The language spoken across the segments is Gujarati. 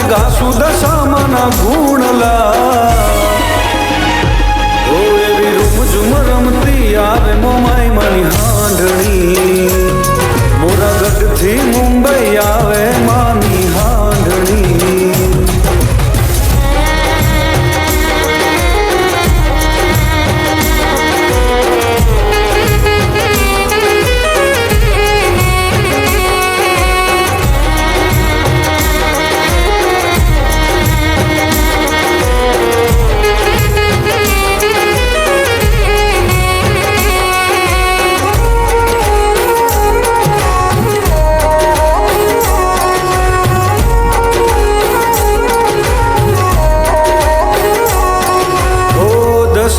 ગાસુ દશામાના ગુણલા ઓ એવી રૂમઝુમ રમતી આવે મોમાઈ માની હાંડણી મોરા ગઢથી મુંબઈ આવે માની હાંડણી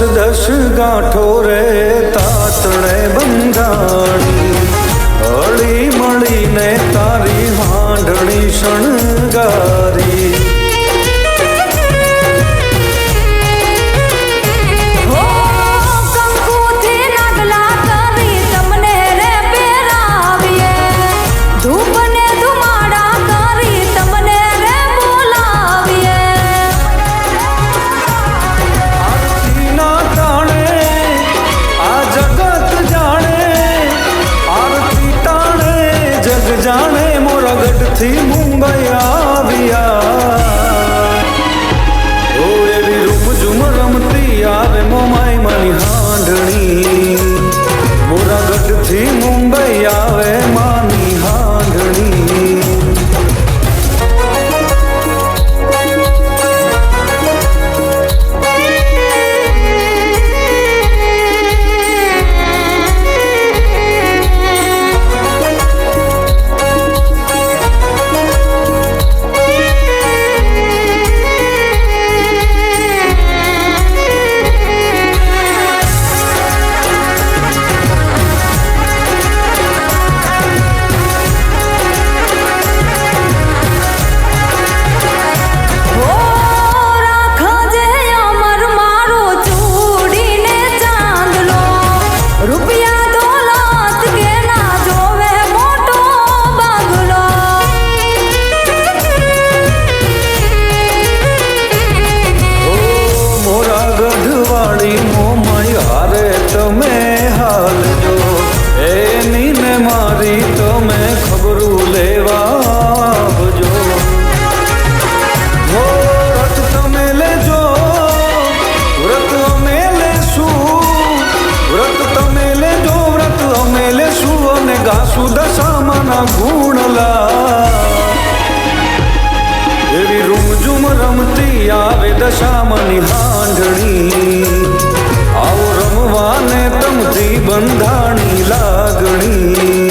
દસ ગાંઠો રે તાતણે બંધાણી હળી મળીને તારી હાંડણી શણગારી જાણે મોરા ગઢથી મુંબઈ આવ્યા ઓ એવી રૂમઝુમ રમતી આવે મોમાઈ માની હાંડણી મોરા ગઢથી મુંબઈ આવે માની હાંડણી તમે હાલજો એની ને મારી તમે ખબરું લેવા આવજો વ્રત તમે લેજો વ્રત અમે લેશું વ્રત તમે લેજો વ્રત અમે લેશું અને ગાસુ દશામાના ગુણલા એવી રૂમઝુમ રમતી આવે દશામાની હાંડણી આવો રમવાને તમથી બંધાણી લાગણી